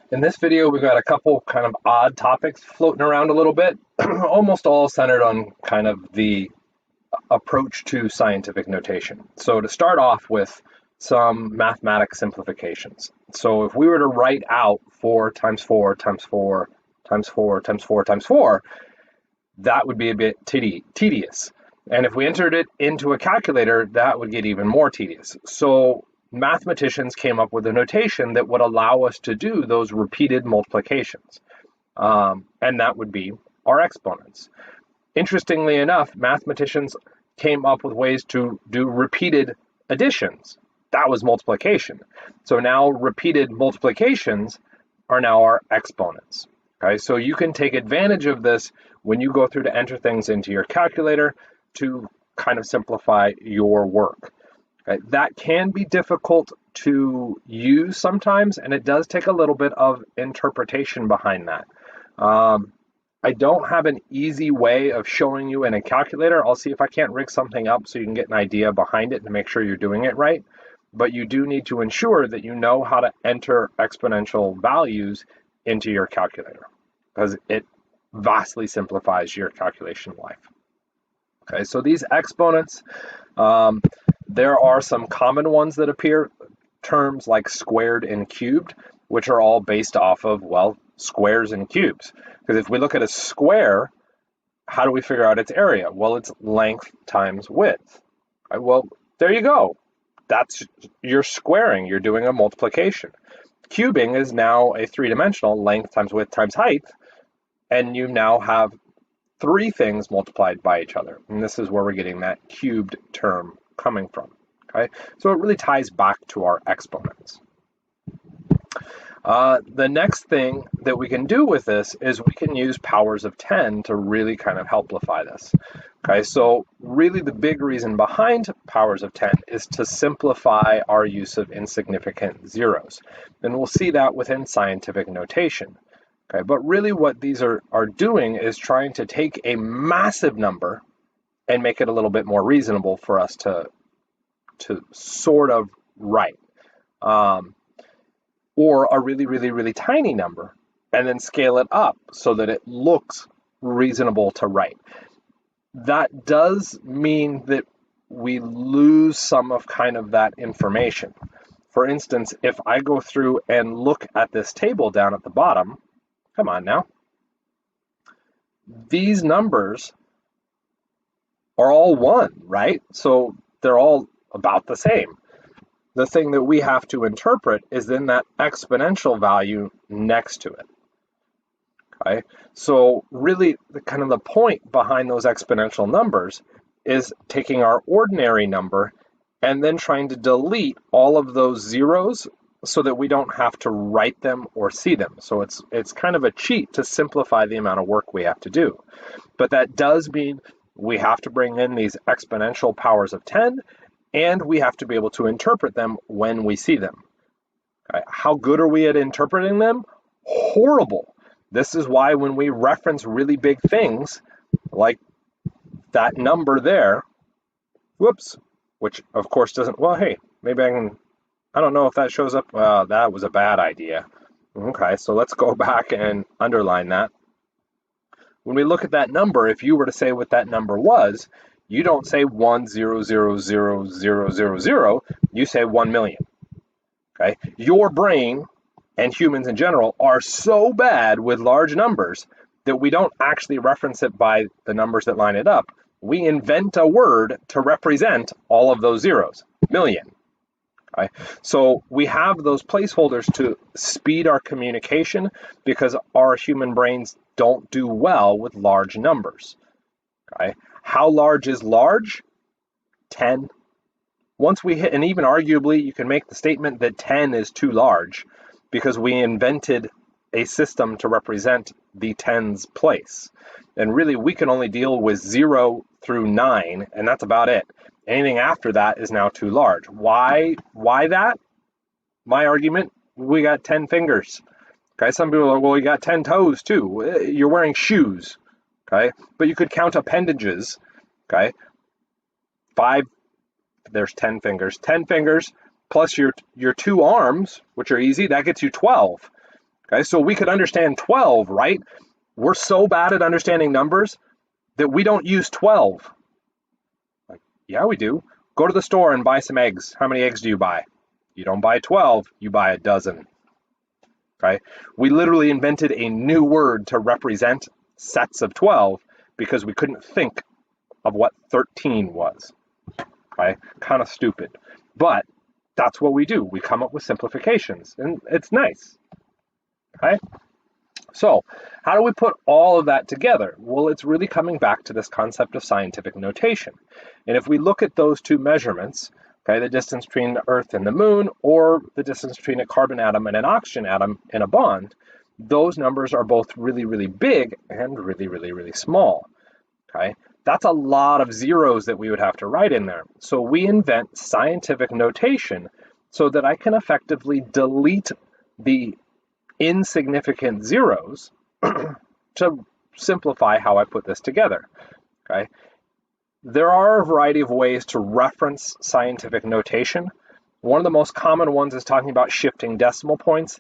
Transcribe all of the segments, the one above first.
In this video, we've got a couple kind of odd topics floating around a little bit, almost all centered on kind of the approach to scientific notation. So to start off with some mathematic simplifications. So if we were to write out 4 times 4 times 4 times 4 times 4 times 4, that would be a bit tedious. And if we entered it into a calculator, that would get even more tedious. So mathematicians came up with a notation that would allow us to do those repeated multiplications. And that would be our exponents. Interestingly enough, mathematicians came up with ways to do repeated additions. That was multiplication. So now repeated multiplications are now our exponents. Okay, so you can take advantage of this when you go through to enter things into your calculator to kind of simplify your work. Okay, that can be difficult to use sometimes, and it does take a little bit of interpretation behind that. I don't have an easy way of showing you in a calculator. I'll see if I can't rig something up so you can get an idea behind it and make sure you're doing it right. But you do need to ensure that you know how to enter exponential values into your calculator, because it vastly simplifies your calculation life. Okay, so these exponents, there are some common ones that appear, terms like squared and cubed, which are all based off of, well, squares and cubes. Because if we look at a square, how do we figure out its area? Well, it's length times width. Right, well, there you go. You're squaring, you're doing a multiplication. Cubing is now a three-dimensional length times width times height, and you now have three things multiplied by each other. And this is where we're getting that cubed term coming from. Okay, so it really ties back to our exponents. The next thing that we can do with this is we can use powers of 10 to really kind of helplify this. Okay, so really the big reason behind powers of 10 is to simplify our use of insignificant zeros. And we'll see that within scientific notation. Okay, but really what these are doing is trying to take a massive number and make it a little bit more reasonable for us to sort of write. Or a really, really, really tiny number, and then scale it up so that it looks reasonable to write. That does mean that we lose some of kind of that information. For instance, if I go through and look at this table down at the bottom, come on now, these numbers are all 1, right? So they're all about the same. The thing that we have to interpret is then that exponential value next to it. Okay, so really the point behind those exponential numbers is taking our ordinary number and then trying to delete all of those zeros so that we don't have to write them or see them. So it's kind of a cheat to simplify the amount of work we have to do. But that does mean we have to bring in these exponential powers of 10, and we have to be able to interpret them when we see them. Okay. How good are we at interpreting them? Horrible. This is why when we reference really big things, like that number there, whoops, which of course doesn't, well, hey, maybe I don't know if that shows up. That was a bad idea. Okay, so let's go back and underline that. When we look at that number, if you were to say what that number was, you don't say 1,000,000,000. You say 1 million. Okay? Your brain and humans in general are so bad with large numbers that we don't actually reference it by the numbers that line it up. We invent a word to represent all of those zeros. Million. Okay? So we have those placeholders to speed our communication because our human brains don't do well with large numbers. Okay? How large is large? 10. Once we hit, and even arguably you can make the statement that 10 is too large because we invented a system to represent the tens place. And really we can only deal with 0 through 9, and that's about it. Anything after that is now too large. Why that? My argument, we got 10 fingers. Okay, some people are, well, you got 10 toes too. You're wearing shoes. Okay, but you could count appendages. Okay, 5, there's 10 fingers. 10 fingers plus your 2 arms, which are easy, that gets you 12. Okay, so we could understand 12, right? We're so bad at understanding numbers that we don't use 12. Like, yeah, we do. Go to the store and buy some eggs. How many eggs do you buy? You don't buy 12, you buy a dozen. Okay? We literally invented a new word to represent sets of 12 because we couldn't think of what 13 was. Okay? Kind of stupid. But that's what we do. We come up with simplifications, and it's nice. Okay? So, how do we put all of that together? Well, it's really coming back to this concept of scientific notation. And if we look at those two measurements, okay, the distance between the Earth and the Moon, or the distance between a carbon atom and an oxygen atom in a bond, those numbers are both really, really big and really, really, really small. Okay, that's a lot of zeros that we would have to write in there. So we invent scientific notation so that I can effectively delete the insignificant zeros to simplify how I put this together. Okay, there are a variety of ways to reference scientific notation. One of the most common ones is talking about shifting decimal points.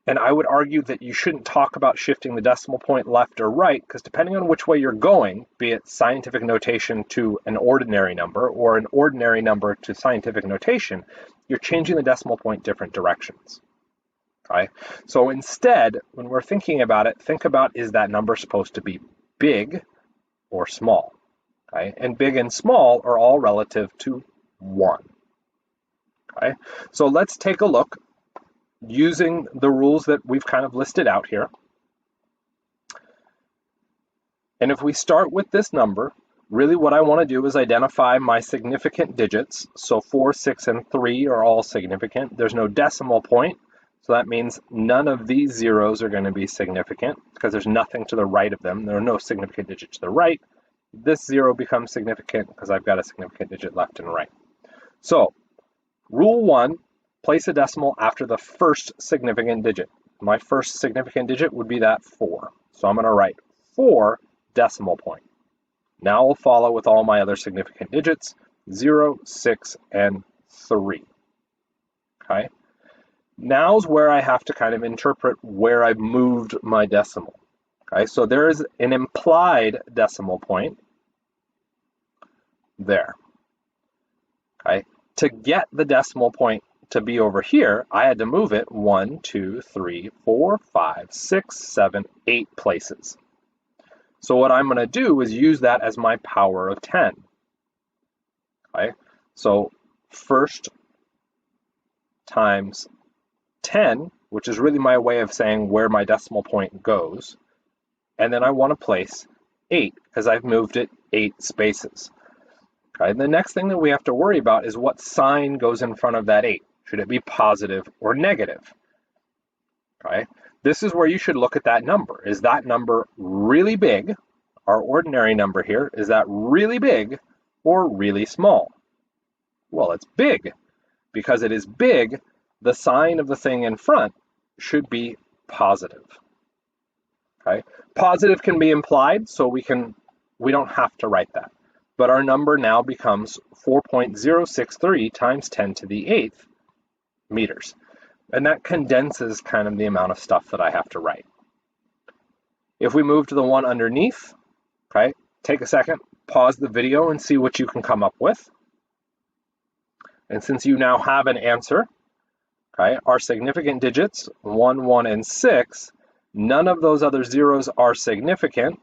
And I would argue that you shouldn't talk about shifting the decimal point left or right, because depending on which way you're going, be it scientific notation to an ordinary number or an ordinary number to scientific notation, you're changing the decimal point different directions. Okay? So instead, when we're thinking about it, think about, is that number supposed to be big or small? Okay? And big and small are all relative to 1. Okay? So let's take a look using the rules that we've kind of listed out here. And if we start with this number, really what I want to do is identify my significant digits. So 4, 6, and 3 are all significant. There's no decimal point, so that means none of these zeros are going to be significant because there's nothing to the right of them. There are no significant digits to the right. This 0 becomes significant because I've got a significant digit left and right. So, rule 1, place a decimal after the first significant digit. My first significant digit would be that 4. So I'm going to write 4 decimal point. Now I'll follow with all my other significant digits, 0, 6, and 3. Okay? Now's where I have to kind of interpret where I've moved my decimal. Okay, so there is an implied decimal point there. Okay, to get the decimal point to be over here, I had to move it 1, 2, 3, 4, 5, 6, 7, 8 places. So what I'm going to do is use that as my power of 10. Okay, so first times 10, which is really my way of saying where my decimal point goes. And then I want to place 8 because I've moved it 8 spaces. Okay, and the next thing that we have to worry about is what sign goes in front of that 8. Should it be positive or negative? Okay, this is where you should look at that number. Is that number really big? Our ordinary number here, is that really big or really small? Well, it's big. Because it is big, the sign of the thing in front should be positive. Okay, positive can be implied, so we don't have to write that. But our number now becomes 4.063 times 10 to the 8th meters. And that condenses kind of the amount of stuff that I have to write. If we move to the one underneath, okay, take a second, pause the video and see what you can come up with. And since you now have an answer, okay, our significant digits, 1, 1, and 6, none of those other zeros are significant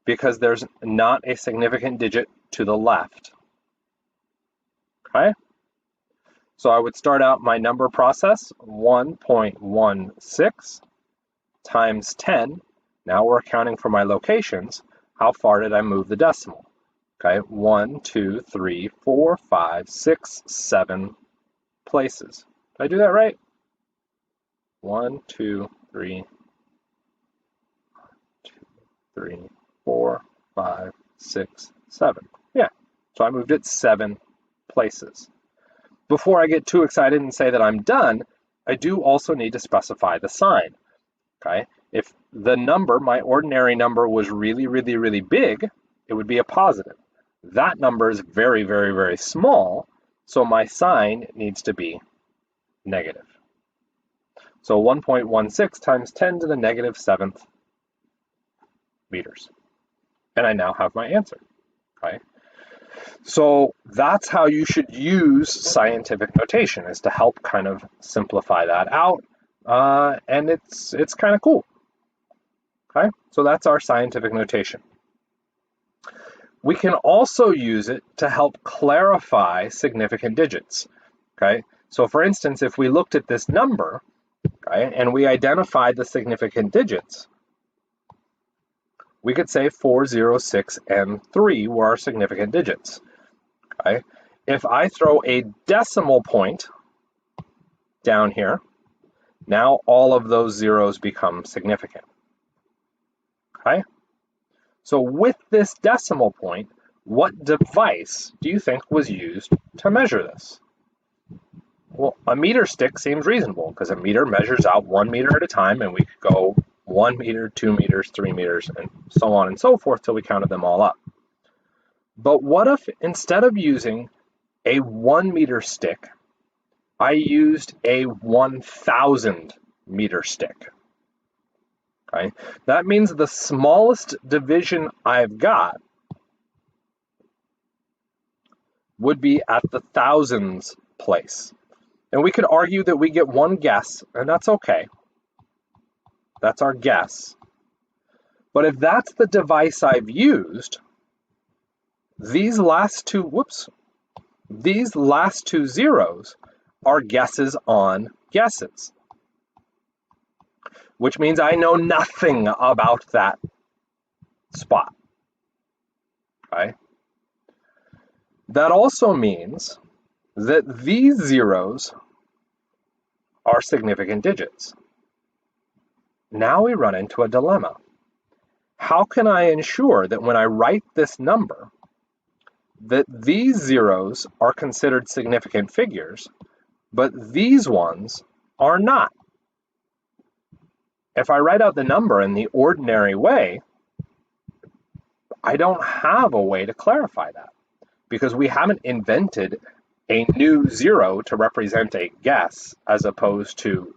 because there's not a significant digit to the left. Okay? So I would start out my number process, 1.16 times 10. Now we're accounting for my locations. How far did I move the decimal? Okay, 1, 2, 3, 4, 5, 6, 7 places. Did I do that right? 1, 2, 3, 4, 5, 6, 7. Yeah, so I moved it 7 places. Before I get too excited and say that I'm done, I do also need to specify the sign. Okay, if the number, my ordinary number, was really, really, really big, it would be a positive. That number is very, very, very small, so my sign needs to be negative. So 1.16 times 10 to the negative 7th meters. And I now have my answer, right? So that's how you should use scientific notation, is to help kind of simplify that out. And it's kind of cool. Okay, so that's our scientific notation. We can also use it to help clarify significant digits. Okay, so for instance, if we looked at this number, okay, and we identified the significant digits, we could say 4, 0, 6, and 3 were our significant digits. Okay, if I throw a decimal point down here, now all of those zeros become significant. Okay, so with this decimal point, what device do you think was used to measure this? Well, a meter stick seems reasonable because a meter measures out 1 meter at a time, and we could go 1 meter, 2 meters, 3 meters, and so on and so forth till we counted them all up. But what if instead of using a 1 meter stick, I used a 1,000 meter stick? Okay, that means the smallest division I've got would be at the thousands place. And we could argue that we get one guess, and that's okay. That's our guess. But if that's the device I've used, these last two zeros are guesses on guesses, which means I know nothing about that spot. Okay? That also means that these zeros are significant digits. Now we run into a dilemma. How can I ensure that when I write this number, that these zeros are considered significant figures, but these ones are not? If I write out the number in the ordinary way, I don't have a way to clarify that because we haven't invented a new zero to represent a guess as opposed to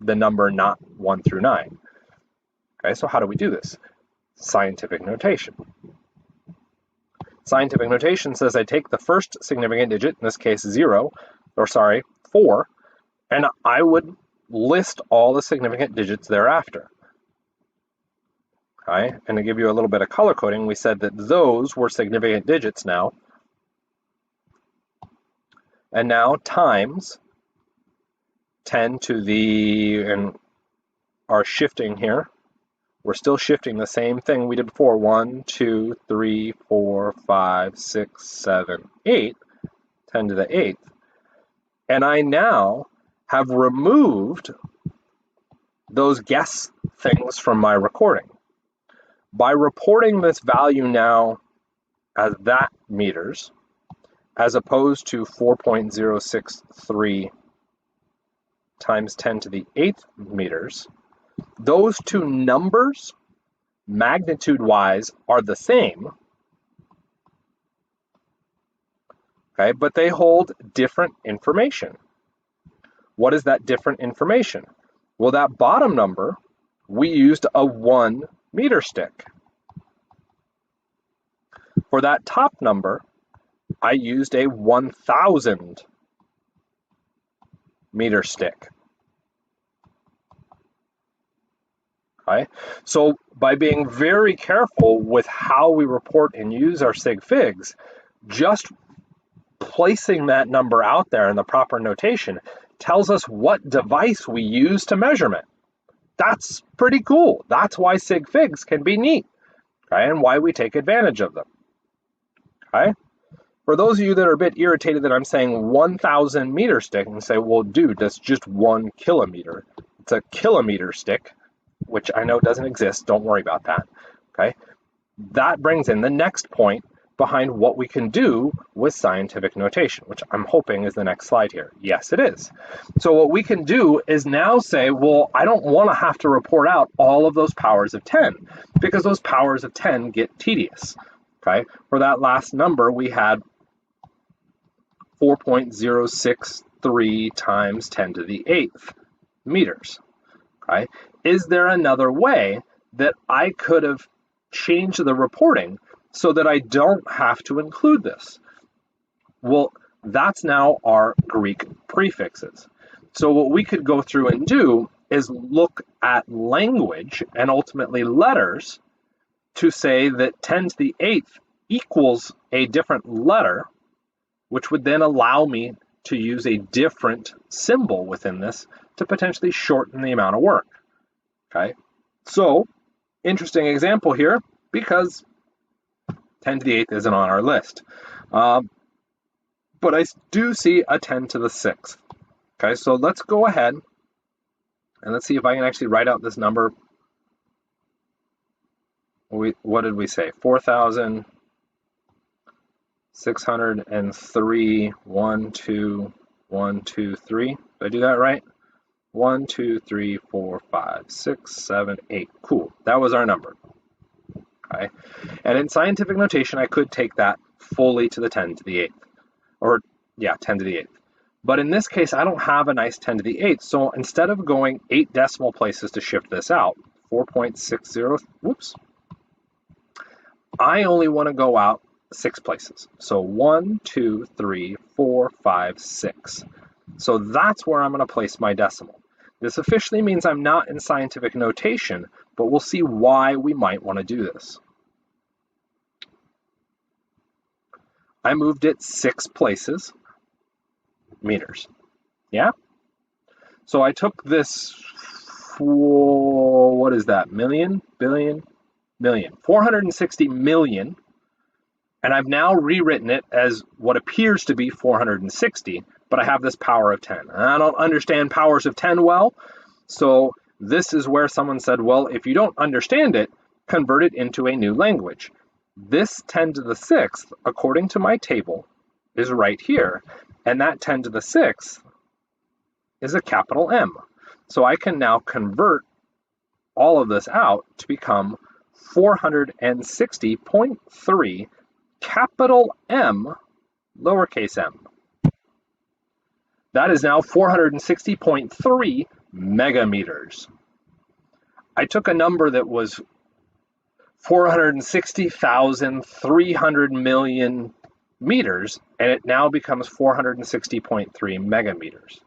the number not 1 through 9. Okay, so how do we do this? Scientific notation. Scientific notation says I take the first significant digit, in this case 4, and I would list all the significant digits thereafter. Okay, and to give you a little bit of color coding, we said that those were significant digits now. And now times 10 to the, and are shifting here. We're still shifting the same thing we did before. 1, 2, 3, 4, 5, 6, 7, 8, 10 to the 8th. And I now have removed those guess things from my recording. By reporting this value now as that meters, as opposed to 4.063 times 10 to the 8th meters, those two numbers, magnitude-wise, are the same, okay, but they hold different information. What is that different information? Well, that bottom number, we used a 1 meter stick. For that top number, I used a 1,000 meter stick. Okay? So by being very careful with how we report and use our sig figs, just placing that number out there in the proper notation tells us what device we use to measurement. That's pretty cool. That's why sig figs can be neat, okay, and why we take advantage of them. Okay? For those of you that are a bit irritated that I'm saying 1,000 meter stick and say, well, dude, that's just 1 kilometer. It's a kilometer stick, which I know doesn't exist. Don't worry about that. Okay? That brings in the next point behind what we can do with scientific notation, which I'm hoping is the next slide here. Yes, it is. So what we can do is now say, well, I don't want to have to report out all of those powers of 10 because those powers of 10 get tedious. Okay? For that last number, we had 4.063 times 10 to the 8th meters. Okay? Is there another way that I could have changed the reporting so that I don't have to include this? Well, that's now our Greek prefixes. So what we could go through and do is look at language and ultimately letters to say that 10 to the 8th equals a different letter, which would then allow me to use a different symbol within this to potentially shorten the amount of work. Okay, so interesting example here because 10 to the 8th isn't on our list. But I do see a 10 to the 6th. Okay, so let's go ahead and let's see if I can actually write out this number. What did we say? 4,603, 1, 2, 1, 2, 3. Did I do that right? 1, 2, 3, 4, 5, 6, 7, 8. Cool. That was our number. Okay. And in scientific notation, I could take that fully to the 10 to the 8th. Or, yeah, 10 to the 8th. But in this case, I don't have a nice 10 to the 8th. So instead of going 8 decimal places to shift this out, 4.60, whoops, I only want to go out 6 places. So 1, 2, 3, 4, 5, 6. So that's where I'm going to place my decimal. This officially means I'm not in scientific notation, but we'll see why we might want to do this. I moved it 6 places, meters. Yeah? So I took this, what is that, million, billion, million, 460 million, and I've now rewritten it as what appears to be 460, but I have this power of 10. And I don't understand powers of 10 well, so this is where someone said, well, if you don't understand it, convert it into a new language. This 10 to the 6th, according to my table, is right here, and that 10 to the 6th is a capital M. So I can now convert all of this out to become 460.3 capital M lowercase m. That is now 460.3 megameters. I took a number that was 460,300 million meters, and it now becomes 460.3 megameters.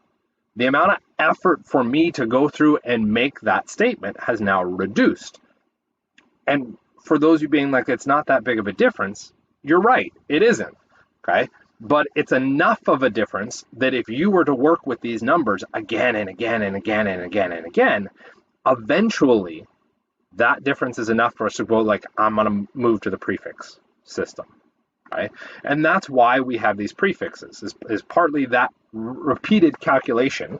The amount of effort for me to go through and make that statement has now reduced. And for those of you being like, it's not that big of a difference, you're right, it isn't, okay? But it's enough of a difference that if you were to work with these numbers again and again and again and again and again, eventually that difference is enough for us to go like, I'm going to move to the prefix system. Okay? And that's why we have these prefixes, is partly that repeated calculation,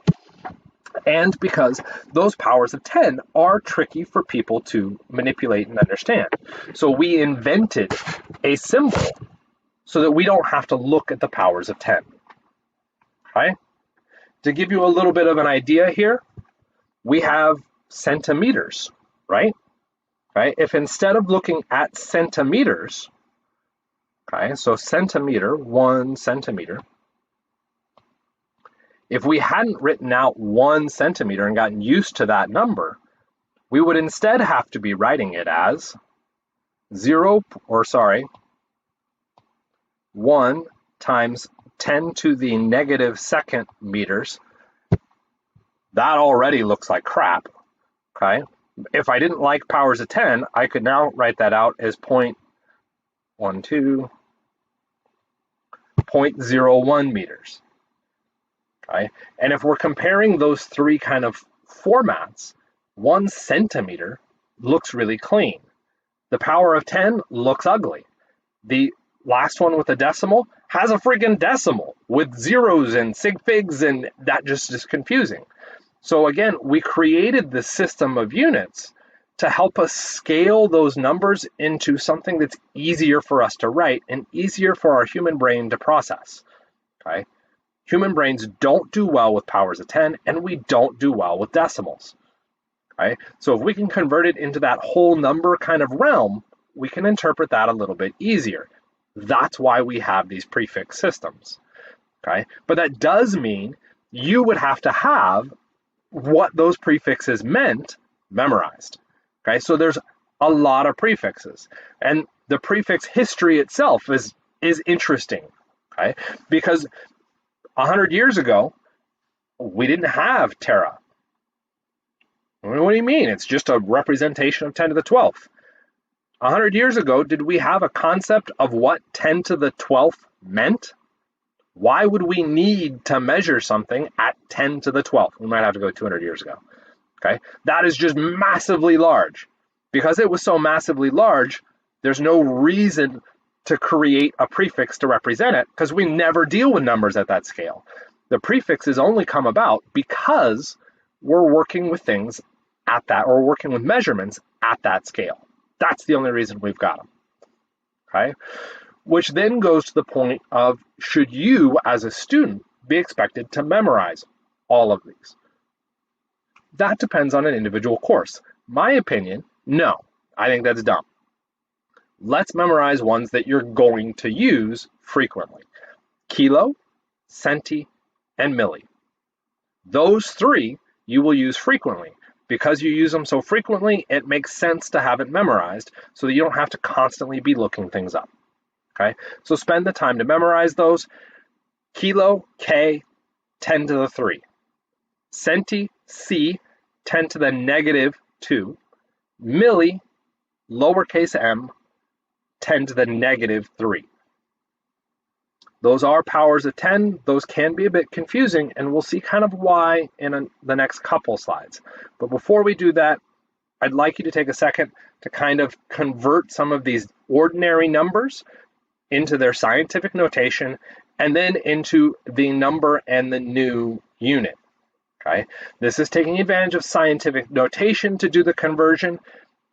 and because those powers of 10 are tricky for people to manipulate and understand. So we invented a symbol so that we don't have to look at the powers of 10. Okay? To give you a little bit of an idea here, we have centimeters, right? Right? If instead of looking at centimeters, okay, so centimeter, 1 centimeter, if we hadn't written out 1 centimeter and gotten used to that number, we would instead have to be writing it as 1 times 10 to the negative second meters. That already looks like crap, okay? If I didn't like powers of 10, I could now write that out as 0.01 meters. Okay? And if we're comparing those three kind of formats, 1 centimeter looks really clean. The power of 10 looks ugly. The last one with a decimal has a freaking decimal with zeros and sig figs, and that just is confusing. So again, we created this system of units to help us scale those numbers into something that's easier for us to write and easier for our human brain to process. Okay? Human brains don't do well with powers of 10, and we don't do well with decimals. Okay? So if we can convert it into that whole number kind of realm, we can interpret that a little bit easier. That's why we have these prefix systems. Okay? But that does mean you would have to have what those prefixes meant memorized. Okay, so there's a lot of prefixes, and the prefix history itself is interesting. Okay, because 100 years ago we didn't have tera. What do you mean? It's just a representation of 10 to the 12th. 100 years ago, did we have a concept of what 10 to the 12th meant? Why would we need to measure something at 10 to the 12th? We might have to go 200 years ago. Okay, that is just massively large. Because it was so massively large, there's no reason to create a prefix to represent it, because we never deal with numbers at that scale. The prefixes only come about because we're working with things at that, or working with measurements at that scale. That's the only reason we've got them. Okay, which then goes to the point of, should you as a student be expected to memorize all of these? That depends on an individual course. My opinion, no, I think that's dumb. Let's memorize ones that you're going to use frequently. Kilo, centi, and milli. Those three you will use frequently. Because you use them so frequently, it makes sense to have it memorized so that you don't have to constantly be looking things up. Okay, so spend the time to memorize those. Kilo, K, 10 to the 3. Centi, C, 10 to the negative 2. Milli, lowercase m, 10 to the negative 3. Those are powers of 10. Those can be a bit confusing, and we'll see kind of why in the next couple slides. But before we do that, I'd like you to take a second to kind of convert some of these ordinary numbers into their scientific notation, and then into the number and the new unit. Okay, this is taking advantage of scientific notation to do the conversion.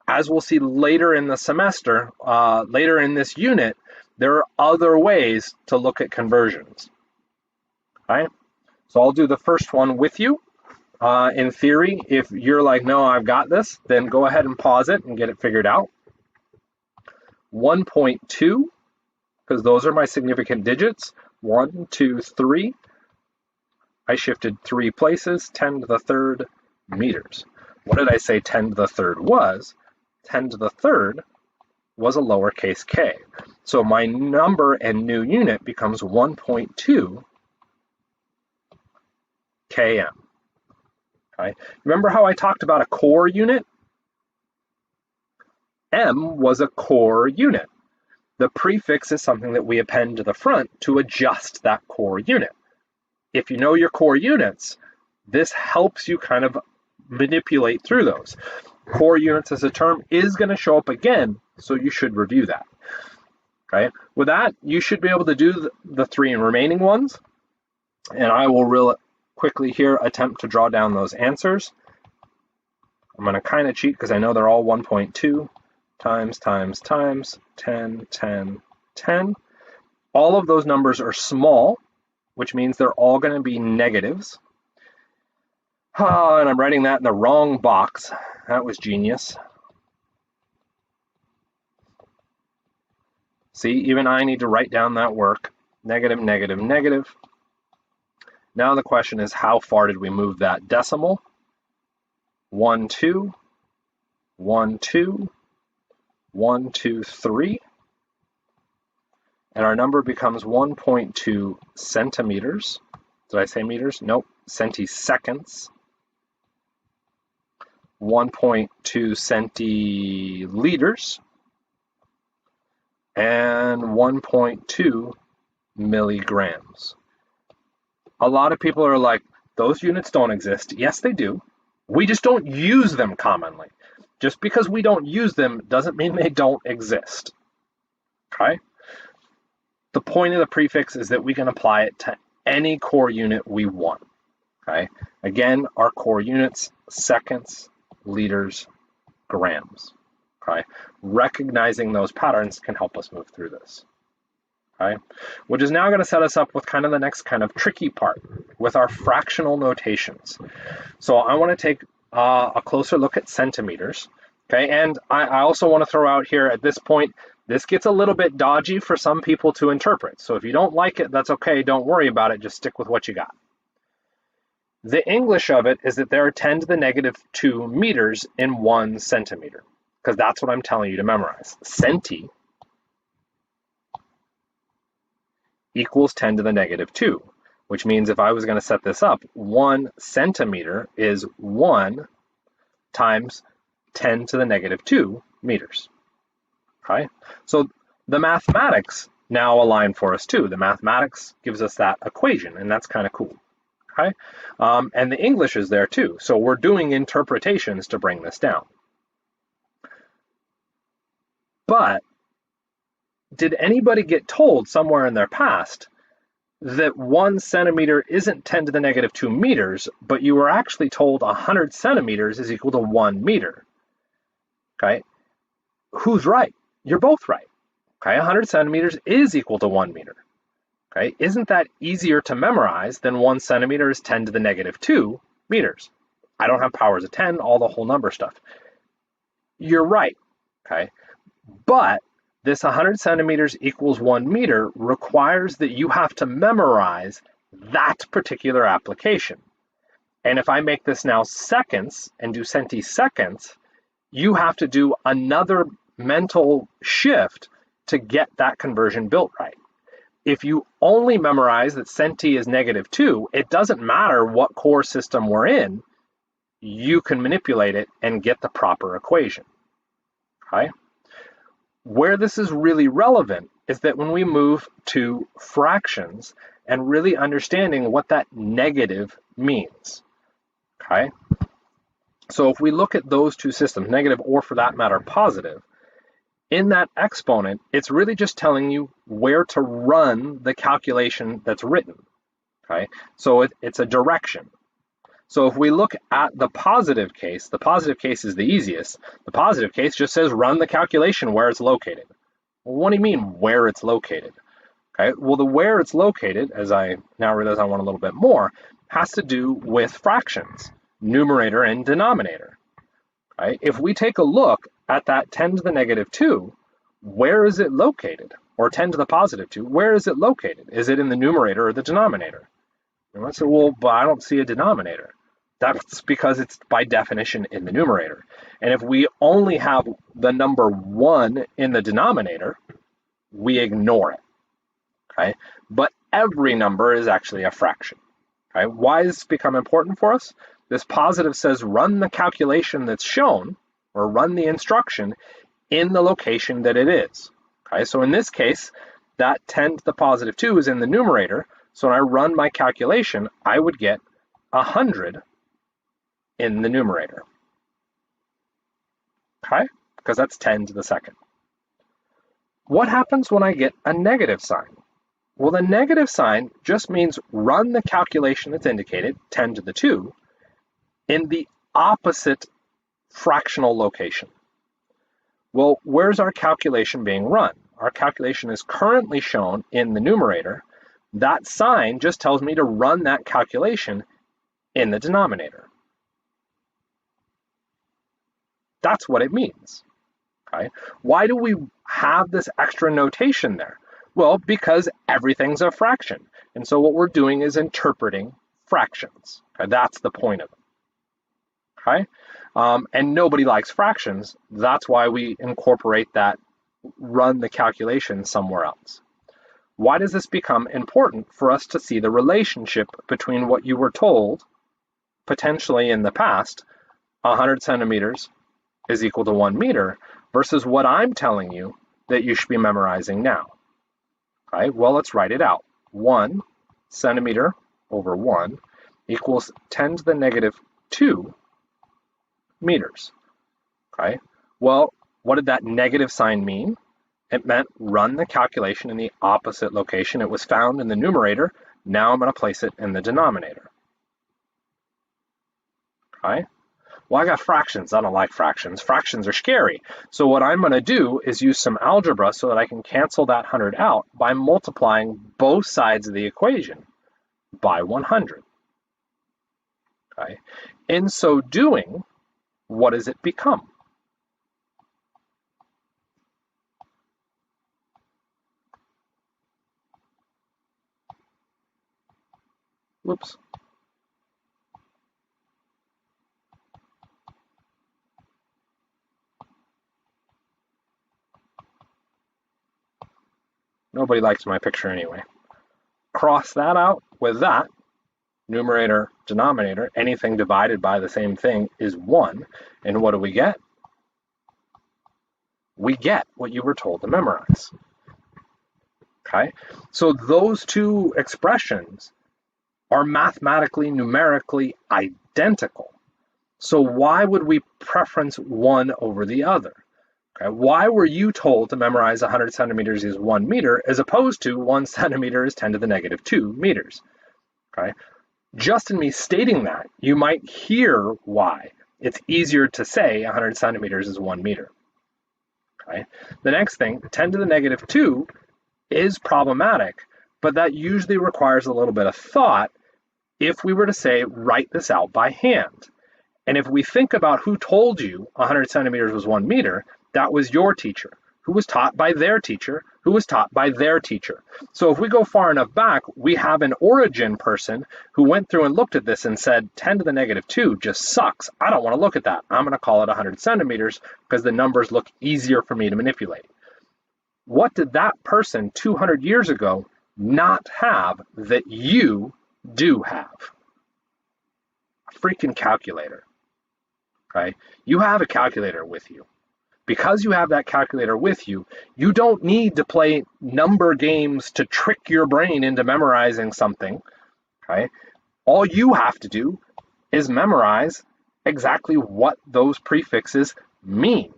As we'll see later in the semester, later in this unit, there are other ways to look at conversions. Okay, so I'll do the first one with you. In theory, if you're like, no, I've got this, then go ahead and pause it and get it figured out. 1.2, because those are my significant digits. 1, 2, 3. I shifted 3 places, 10 to the third meters. What did I say 10 to the third was? 10 to the third was a lowercase k. So my number and new unit becomes 1.2 km. Okay. Remember how I talked about a core unit? M was a core unit. The prefix is something that we append to the front to adjust that core unit. If you know your core units, this helps you kind of manipulate through those. Core units as a term is going to show up again, so you should review that. Okay. With that, you should be able to do the 3 remaining ones, and I will real quickly here attempt to draw down those answers. I'm going to kind of cheat because I know they're all 1.2 times 10, 10, 10. All of those numbers are small, which means they're all going to be negatives. And I'm writing that in the wrong box. That was genius. See, even I need to write down that work. Negative, negative, negative. Now the question is, how far did we move that decimal? 1, 2, 1, 2, 1, 2, 3. And our number becomes 1.2 centimeters. Did I say meters? Nope, centiseconds. 1.2 centiliters. And 1.2 milligrams. A lot of people are like, those units don't exist. Yes, they do. We just don't use them commonly. Just because we don't use them doesn't mean they don't exist. Okay? The point of the prefix is that we can apply it to any core unit we want. Okay? Again, our core units, seconds, liters, grams. Okay? Recognizing those patterns can help us move through this. Okay? Which is now going to set us up with kind of the next kind of tricky part with our fractional notations. So I want to take a closer look at centimeters. Okay, and I also want to throw out here at this point, this gets a little bit dodgy for some people to interpret. So if you don't like it, that's okay. Don't worry about it. Just stick with what you got. The English of it is that there are 10 to the negative 2 meters in 1 centimeter, because that's what I'm telling you to memorize. Centi equals 10 to the negative 2, which means if I was going to set this up, 1 centimeter is 1 times 10 to the negative 2 meters. Okay? So the mathematics now align for us too. The mathematics gives us that equation, and that's kind of cool. Okay? And the English is there too. So we're doing interpretations to bring this down. But did anybody get told somewhere in their past that 1 centimeter isn't 10 to the negative 2 meters, but you were actually told 100 centimeters is equal to 1 meter? Okay? Who's right? You're both right. Okay? 100 centimeters is equal to 1 meter. Okay? Isn't that easier to memorize than 1 centimeter is 10 to the negative 2 meters? I don't have powers of 10, all the whole number stuff. You're right. Okay? But this 100 centimeters equals 1 meter requires that you have to memorize that particular application. And if I make this now seconds and do centiseconds, you have to do another mental shift to get that conversion built right. If you only memorize that centi is negative 2, it doesn't matter what core system we're in, you can manipulate it and get the proper equation. Okay? Where this is really relevant is that when we move to fractions and really understanding what that negative means. Okay? So if we look at those two systems, negative or for that matter positive, in that exponent, it's really just telling you where to run the calculation that's written. Okay? So it's a direction. So if we look at the positive case is the easiest. The positive case just says run the calculation where it's located. Well, what do you mean where it's located? Okay, well, the where it's located, as I now realize I want a little bit more, has to do with fractions, numerator and denominator. Okay, if we take a look at that 10 to the negative 2, where is it located? Or 10 to the positive 2, where is it located? Is it in the numerator or the denominator? And I say, well, but I don't see a denominator. That's because it's by definition in the numerator. And if we only have the number 1 in the denominator, we ignore it. Okay? But every number is actually a fraction. Okay? Why does this become important for us? This positive says run the calculation that's shown, or run the instruction in the location that it is. Okay? So in this case, that 10 to the positive 2 is in the numerator. So when I run my calculation, I would get 100 in the numerator. Okay? Because that's 10 to the second. What happens when I get a negative sign? Well, the negative sign just means run the calculation that's indicated, 10 to the 2, in the opposite fractional location. Well, where's our calculation being run? Our calculation is currently shown in the numerator. That sign just tells me to run that calculation in the denominator. That's what it means. Okay? Why do we have this extra notation there? Well, because everything's a fraction. And so what we're doing is interpreting fractions. Okay? That's the point of it. Okay? And nobody likes fractions. That's why we incorporate that, run the calculation somewhere else. Why does this become important for us to see the relationship between what you were told, potentially in the past, 100 centimeters is equal to 1 meter, versus what I'm telling you that you should be memorizing now? Okay, well, let's write it out. 1 centimeter over 1 equals 10 to the negative 2 meters. Okay, well, what did that negative sign mean? It meant run the calculation in the opposite location. It was found in the numerator. Now I'm going to place it in the denominator. Okay, well, I got fractions. I don't like fractions. Fractions are scary. So what I'm going to do is use some algebra so that I can cancel that 100 out by multiplying both sides of the equation by 100. Okay, in so doing, what does it become? Whoops. Nobody likes my picture anyway. Cross that out with that. Numerator, denominator, anything divided by the same thing is 1. And what do we get? We get what you were told to memorize. Okay? So those two expressions are mathematically, numerically identical. So why would we preference one over the other? Okay? Why were you told to memorize 100 centimeters is 1 meter as opposed to 1 centimeter is 10 to the negative 2 meters? Okay? Just in me stating that, you might hear why. It's easier to say 100 centimeters is 1 meter. Okay? The next thing, 10 to the negative 2 is problematic, but that usually requires a little bit of thought if we were to say, write this out by hand. And if we think about who told you 100 centimeters was 1 meter, that was your teacher, who was taught by their teacher, who was taught by their teacher. So if we go far enough back, we have an origin person who went through and looked at this and said, 10 to the negative 2 just sucks. I don't want to look at that. I'm going to call it 100 centimeters because the numbers look easier for me to manipulate. What did that person 200 years ago not have that you do have? A freaking calculator. Okay? You have a calculator with you. Because you have that calculator with you, you don't need to play number games to trick your brain into memorizing something. Okay? All you have to do is memorize exactly what those prefixes mean.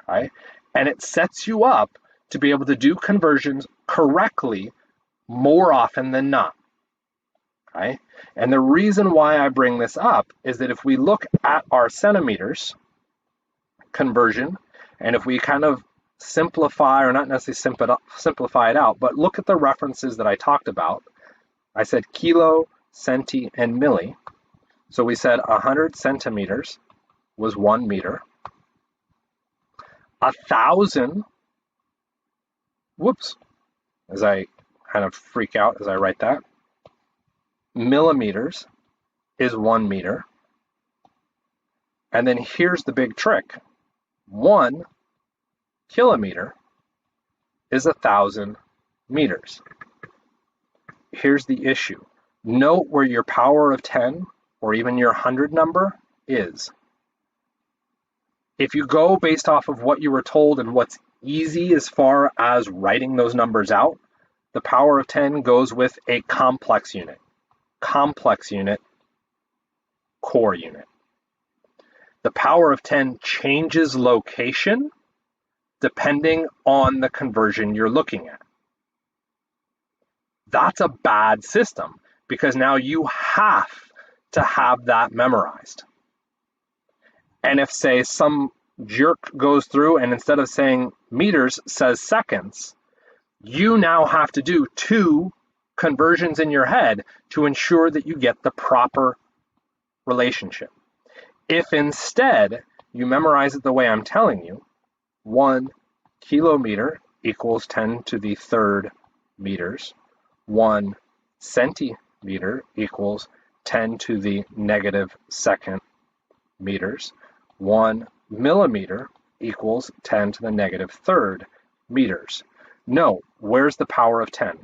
Okay? And it sets you up to be able to do conversions correctly more often than not. Okay? And the reason why I bring this up is that if we look at our centimeters conversion, and if we kind of simplify, or not necessarily simplify it out, but look at the references that I talked about. I said kilo, centi, and milli. So we said 100 centimeters was 1 meter. 1,000, whoops, as I kind of freak out as I write that, millimeters is 1 meter. And then here's the big trick. 1 kilometer is 1,000 meters. Here's the issue. Note where your power of 10 or even your 100 number is. If you go based off of what you were told and what's easy as far as writing those numbers out, the power of 10 goes with a complex unit. Complex unit, core unit. The power of 10 changes location depending on the conversion you're looking at. That's a bad system because now you have to have that memorized. And if, say, some jerk goes through and instead of saying meters says seconds, you now have to do 2 conversions in your head to ensure that you get the proper relationship. If instead you memorize it the way I'm telling you, 1 kilometer equals 10 to the 3rd meters, 1 centimeter equals 10 to the negative 2nd meters, 1 millimeter equals 10 to the negative 3rd meters. No, where's the power of 10?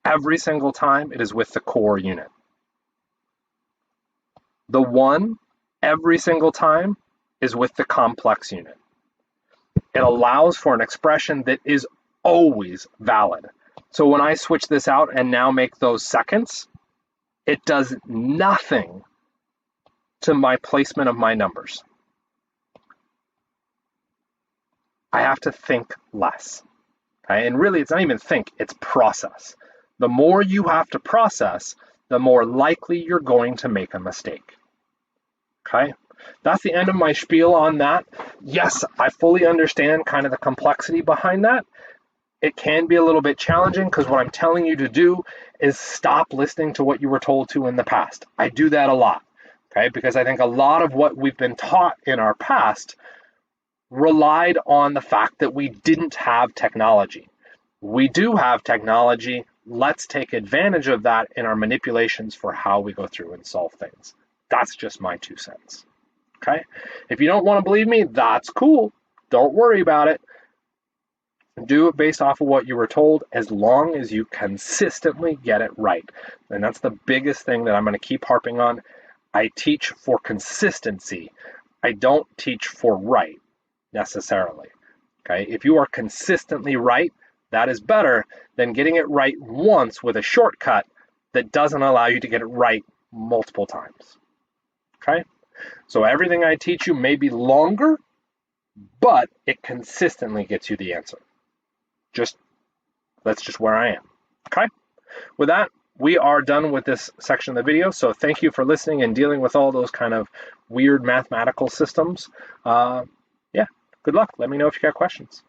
Every single time it is with the core unit. The 1, every single time, is with the complex unit. It allows for an expression that is always valid. So when I switch this out and now make those seconds, it does nothing to my placement of my numbers. I have to think less. Okay? And really, it's not even think, it's process. The more you have to process, the more likely you're going to make a mistake. Okay? That's the end of my spiel on that. Yes, I fully understand kind of the complexity behind that. It can be a little bit challenging because what I'm telling you to do is stop listening to what you were told to in the past. I do that a lot, okay? Because I think a lot of what we've been taught in our past relied on the fact that we didn't have technology. We do have technology. Let's take advantage of that in our manipulations for how we go through and solve things. That's just my 2 cents. Okay? If you don't want to believe me, that's cool. Don't worry about it. Do it based off of what you were told, as long as you consistently get it right. And that's the biggest thing that I'm going to keep harping on. I teach for consistency. I don't teach for right necessarily. Okay? If you are consistently right, that is better than getting it right once with a shortcut that doesn't allow you to get it right multiple times. Okay? So everything I teach you may be longer, but it consistently gets you the answer. That's just where I am. Okay? With that, we are done with this section of the video. So thank you for listening and dealing with all those kind of weird mathematical systems. Yeah, good luck. Let me know if you got questions.